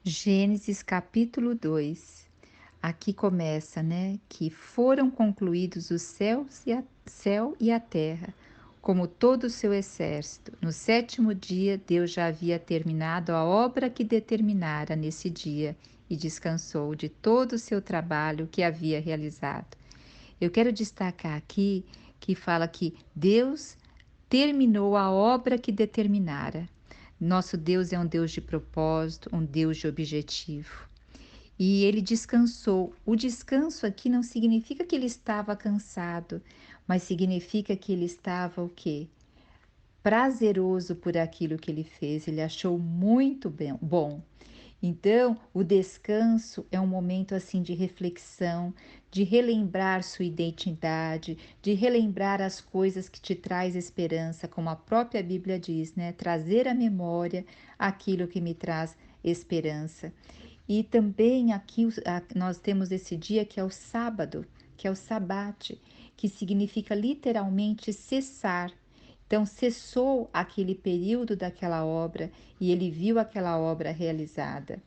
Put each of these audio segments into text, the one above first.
Gênesis capítulo 2. Aqui começa, né, que foram concluídos os céu e a terra, como todo o seu exército. No sétimo dia, Deus já havia terminado a obra que determinara nesse dia e descansou de todo o seu trabalho que havia realizado. Eu quero destacar aqui que fala que Deus terminou a obra que determinara. Nosso Deus é um Deus de propósito, um Deus de objetivo. E ele descansou. O descanso aqui não significa que ele estava cansado, mas significa que ele estava o quê? Prazeroso por aquilo que ele fez. Ele achou muito bom. Então, o descanso é um momento assim de reflexão, de relembrar sua identidade, de relembrar as coisas que te traz esperança, como a própria Bíblia diz, né? Trazer à memória aquilo que me traz esperança. E também aqui nós temos esse dia que é o sábado, que é o sabate, que significa literalmente cessar. Então, cessou aquele período daquela obra e ele viu aquela obra realizada.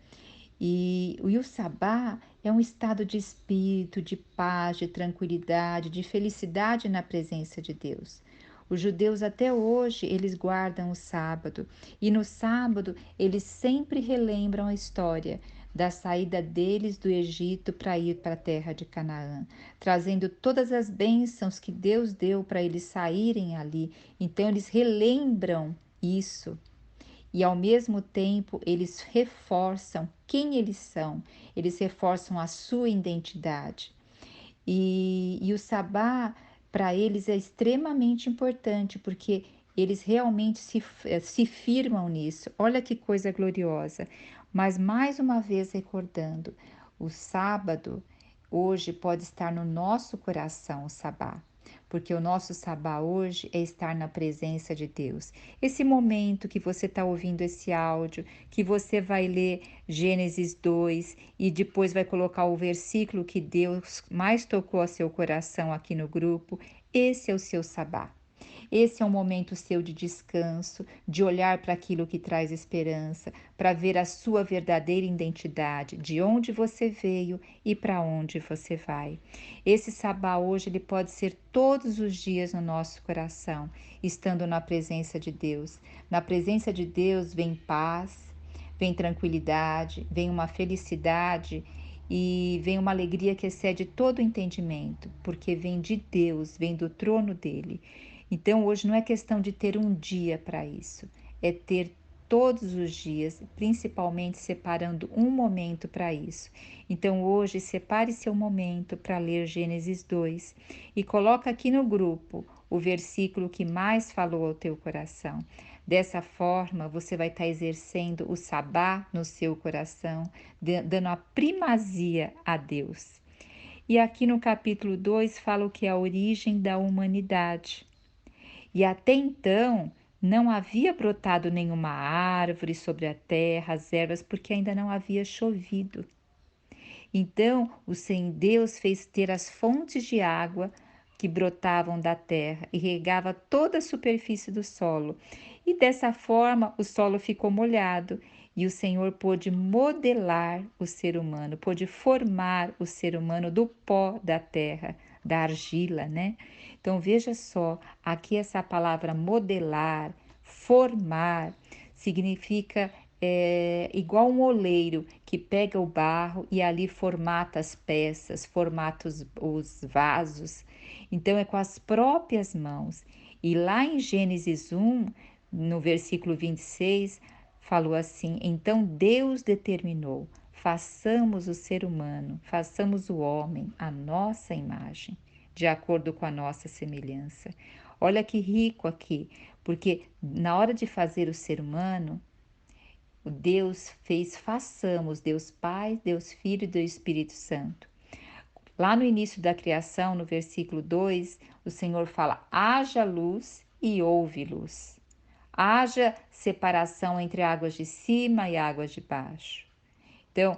E o sabá é um estado de espírito, de paz, de tranquilidade, de felicidade na presença de Deus. Os judeus até hoje, eles guardam o sábado, e no sábado eles sempre relembram a história da saída deles do Egito para ir para a terra de Canaã, trazendo todas as bênçãos que Deus deu para eles saírem ali. Então eles relembram isso e ao mesmo tempo eles reforçam quem eles são, eles reforçam a sua identidade. E o sabá, para eles, é extremamente importante, porque eles realmente se firmam nisso. Olha que coisa gloriosa. Mas, mais uma vez, recordando, o sábado, hoje, pode estar no nosso coração, o sabá. Porque o nosso sabá hoje é estar na presença de Deus. Esse momento que você está ouvindo esse áudio, que você vai ler Gênesis 2 e depois vai colocar o versículo que Deus mais tocou a seu coração aqui no grupo, esse é o seu sabá. Esse é um momento seu de descanso, de olhar para aquilo que traz esperança, para ver a sua verdadeira identidade, de onde você veio e para onde você vai. Esse sabá hoje ele pode ser todos os dias no nosso coração, estando na presença de Deus. Na presença de Deus vem paz, vem tranquilidade, vem uma felicidade e vem uma alegria que excede todo o entendimento, porque vem de Deus, vem do trono dele. Então, hoje não é questão de ter um dia para isso, é ter todos os dias, principalmente separando um momento para isso. Então, hoje, separe seu momento para ler Gênesis 2 e coloca aqui no grupo o versículo que mais falou ao teu coração. Dessa forma, você vai estar exercendo o sabá no seu coração, dando a primazia a Deus. E aqui no capítulo 2 fala o que é a origem da humanidade. E até então não havia brotado nenhuma árvore sobre a terra, as ervas, porque ainda não havia chovido. Então o Senhor Deus fez ter as fontes de água que brotavam da terra e regava toda a superfície do solo. E dessa forma o solo ficou molhado e o Senhor pôde modelar o ser humano, pôde formar o ser humano do pó da terra, da argila, né? Então veja só, aqui essa palavra modelar, formar, significa igual um oleiro que pega o barro e ali formata as peças, formata os vasos. Então é com as próprias mãos. E lá em Gênesis 1, no versículo 26, falou assim: Então Deus determinou, façamos o ser humano, façamos o homem, a nossa imagem, de acordo com a nossa semelhança. Olha que rico aqui, porque na hora de fazer o ser humano, o Deus fez façamos, Deus Pai, Deus Filho e Deus Espírito Santo. Lá no início da criação, no versículo 2, o Senhor fala: haja luz e houve luz. Haja separação entre águas de cima e águas de baixo. Então,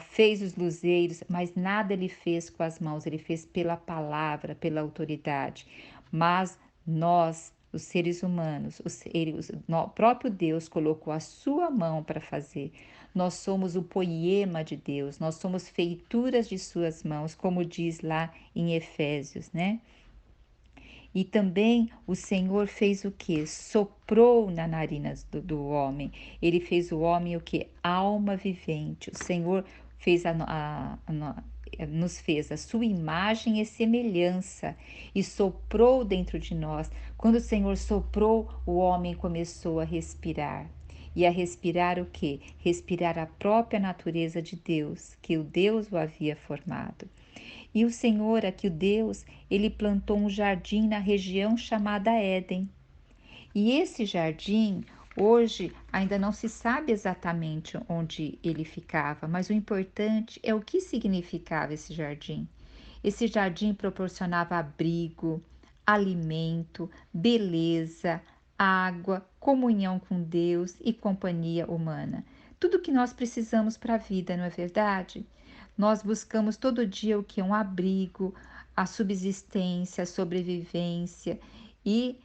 fez os luzeiros, mas nada ele fez com as mãos, ele fez pela palavra, pela autoridade. Mas nós os seres humanos, o próprio Deus colocou a sua mão para fazer. Nós somos o poema de Deus, nós somos feituras de suas mãos, como diz lá em Efésios, né? E também o Senhor fez o que? Soprou na narinas do homem. Ele fez o homem o que? Alma vivente. O Senhor fez nos fez a sua imagem e semelhança e soprou dentro de nós. Quando o Senhor soprou, o homem começou a respirar. E a respirar o que? Respirar a própria natureza de Deus, que o Deus o havia formado. E o Senhor, aqui o Deus, ele plantou um jardim na região chamada Éden. E esse jardim, hoje, ainda não se sabe exatamente onde ele ficava, mas o importante é o que significava esse jardim. Esse jardim proporcionava abrigo, alimento, beleza, água, comunhão com Deus e companhia humana. Tudo que nós precisamos para a vida, não é verdade? Nós buscamos todo dia o que? Um abrigo, a subsistência, a sobrevivência e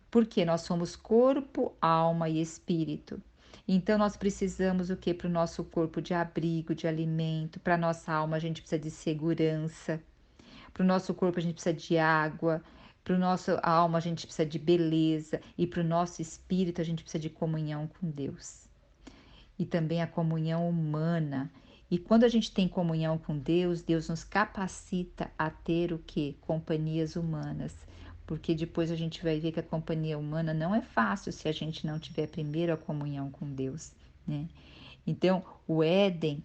porque nós somos corpo, alma e espírito. Então nós precisamos o que para o nosso corpo de abrigo, de alimento, para a nossa alma a gente precisa de segurança, para o nosso corpo a gente precisa de água, para o nosso alma a gente precisa de beleza e para o nosso espírito a gente precisa de comunhão com Deus. E também a comunhão humana. E quando a gente tem comunhão com Deus, Deus nos capacita a ter o que? Companhias humanas. Porque depois a gente vai ver que a companhia humana não é fácil se a gente não tiver primeiro a comunhão com Deus, né? Então, o Éden,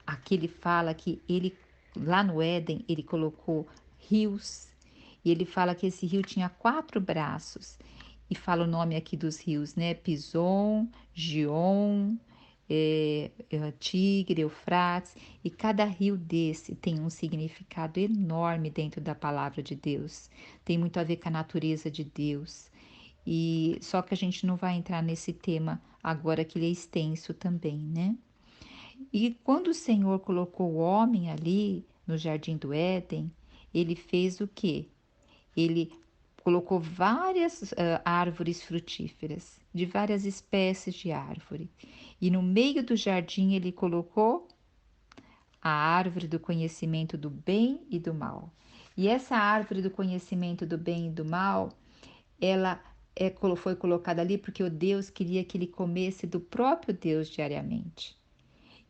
aqui ele fala que ele, lá no Éden, ele colocou rios, e ele fala que esse rio tinha 4 braços, e fala o nome aqui dos rios, né? Pison, Gion, Tigre, Eufrates, e cada rio desse tem um significado enorme dentro da palavra de Deus, tem muito a ver com a natureza de Deus, e só que a gente não vai entrar nesse tema agora que ele é extenso também, né? E quando o Senhor colocou o homem ali no jardim do Éden, ele fez o quê? Ele colocou várias árvores frutíferas, de várias espécies de árvore. E no meio do jardim ele colocou a árvore do conhecimento do bem e do mal. E essa árvore do conhecimento do bem e do mal, ela foi colocada ali porque o Deus queria que ele comesse do próprio Deus diariamente.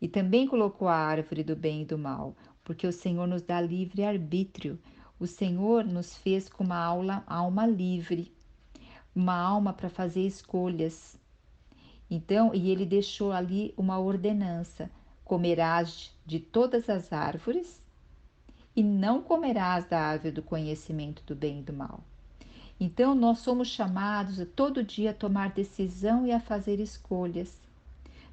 E também colocou a árvore do bem e do mal, porque o Senhor nos dá livre arbítrio. O Senhor nos fez com uma alma livre, uma alma para fazer escolhas. Então, e ele deixou ali uma ordenança: comerás de todas as árvores e não comerás da árvore do conhecimento do bem e do mal. Então, nós somos chamados a todo dia a tomar decisão e a fazer escolhas.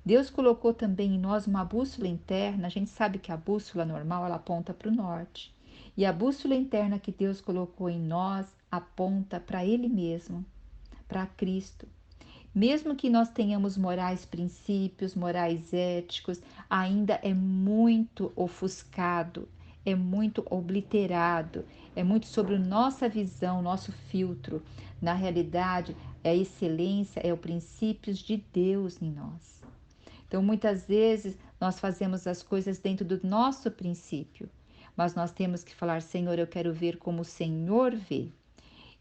Deus colocou também em nós uma bússola interna. A gente sabe que a bússola normal ela aponta para o norte. E a bússola interna que Deus colocou em nós aponta para Ele mesmo, para Cristo. Mesmo que nós tenhamos morais princípios, morais éticos, ainda é muito ofuscado, é muito obliterado, é muito sobre nossa visão, nosso filtro. Na realidade, a excelência é o princípios de Deus em nós. Então, muitas vezes, nós fazemos as coisas dentro do nosso princípio, mas nós temos que falar: Senhor, eu quero ver como o Senhor vê.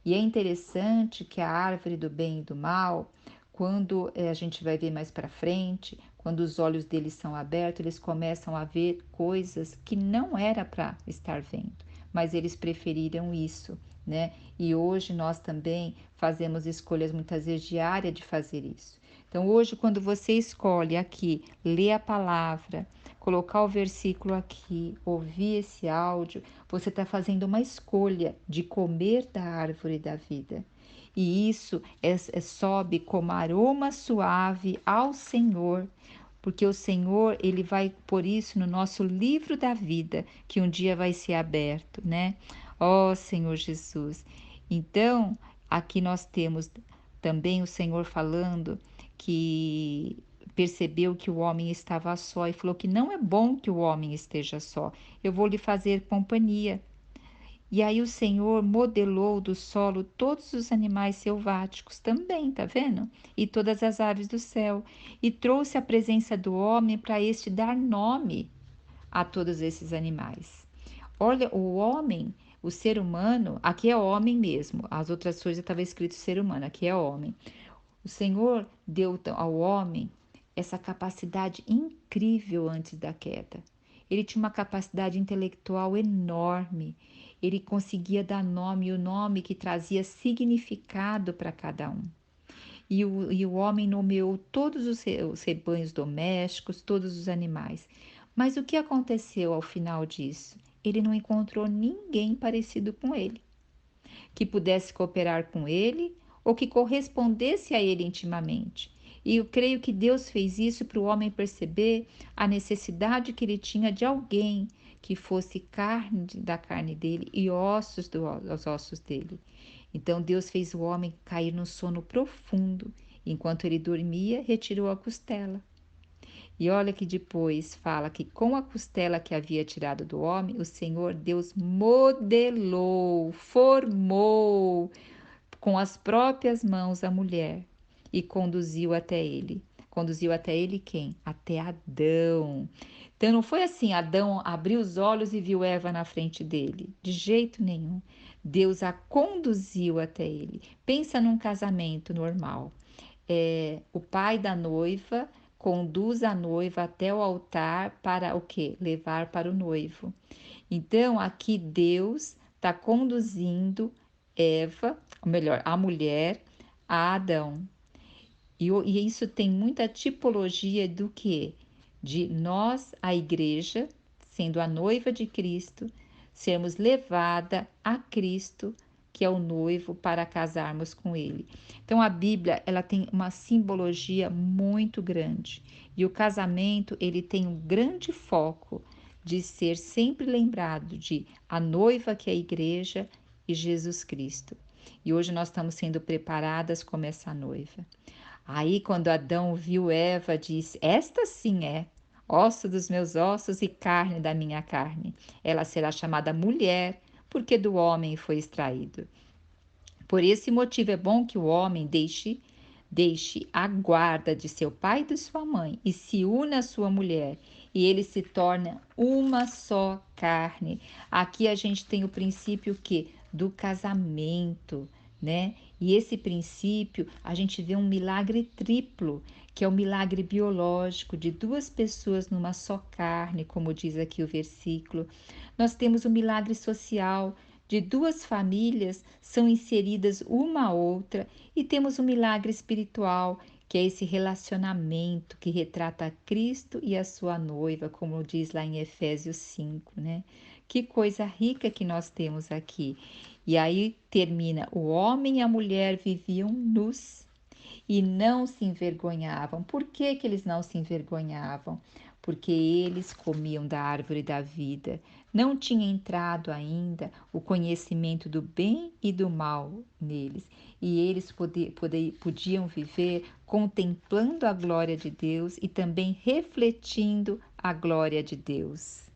E é interessante que a árvore do bem e do mal, quando a gente vai ver mais para frente, quando os olhos deles são abertos, eles começam a ver coisas que não era para estar vendo, mas eles preferiram isso, né? E hoje nós também fazemos escolhas muitas vezes diárias de fazer isso. Então, hoje, quando você escolhe aqui, ler a palavra, colocar o versículo aqui, ouvir esse áudio, você está fazendo uma escolha de comer da árvore da vida. E isso sobe como aroma suave ao Senhor, porque o Senhor, ele vai pôr isso no nosso livro da vida, que um dia vai ser aberto, né? Ó Senhor Jesus. Então, aqui nós temos também o Senhor falando que percebeu que o homem estava só e falou que não é bom que o homem esteja só. Eu vou lhe fazer companhia. E aí o Senhor modelou do solo todos os animais selváticos também, tá vendo? E todas as aves do céu. E trouxe a presença do homem para este dar nome a todos esses animais. Olha, o homem, o ser humano, aqui é homem mesmo, as outras coisas estava escrito ser humano, aqui é homem. O Senhor deu ao homem essa capacidade incrível antes da queda. Ele tinha uma capacidade intelectual enorme. Ele conseguia dar nome, o nome que trazia significado para cada um. E o homem nomeou todos os rebanhos domésticos, todos os animais. Mas o que aconteceu ao final disso? Ele não encontrou ninguém parecido com ele, que pudesse cooperar com ele ou que correspondesse a ele intimamente. E eu creio que Deus fez isso para o homem perceber a necessidade que ele tinha de alguém que fosse carne da carne dele e ossos dos ossos dele. Então Deus fez o homem cair num sono profundo. Enquanto ele dormia, retirou a costela. E olha que depois fala que com a costela que havia tirado do homem, o Senhor Deus modelou, formou com as próprias mãos a mulher e conduziu até ele. Conduziu até ele quem? Até Adão. Então não foi assim, Adão abriu os olhos e viu Eva na frente dele. De jeito nenhum. Deus a conduziu até ele. Pensa num casamento normal. O pai da noiva conduz a noiva até o altar para o quê? Levar para o noivo. Então, aqui Deus está conduzindo Eva, ou melhor, a mulher, a Adão. E isso tem muita tipologia do que? De nós, a igreja, sendo a noiva de Cristo, sermos levada a Cristo, que é o noivo, para casarmos com ele. Então a Bíblia, ela tem uma simbologia muito grande. E o casamento, ele tem um grande foco de ser sempre lembrado de a noiva que é a igreja e Jesus Cristo. E hoje nós estamos sendo preparadas como essa noiva. Aí, quando Adão viu Eva, disse: Esta sim é osso dos meus ossos e carne da minha carne. Ela será chamada mulher, porque do homem foi extraído. Por esse motivo é bom que o homem deixe a guarda de seu pai e de sua mãe e se una à sua mulher, e ele se torna uma só carne. Aqui a gente tem o princípio que do casamento, né? E esse princípio a gente vê um milagre triplo, que é o milagre biológico de duas pessoas numa só carne, como diz aqui o versículo. Nós temos o milagre social de duas famílias são inseridas uma a outra e temos um milagre espiritual, que é esse relacionamento que retrata Cristo e a sua noiva, como diz lá em Efésios 5, né? Que coisa rica que nós temos aqui. E aí termina: o homem e a mulher viviam nus e não se envergonhavam. Por que que eles não se envergonhavam? Porque eles comiam da árvore da vida. Não tinha entrado ainda o conhecimento do bem e do mal neles. E eles podiam viver contemplando a glória de Deus e também refletindo a glória de Deus.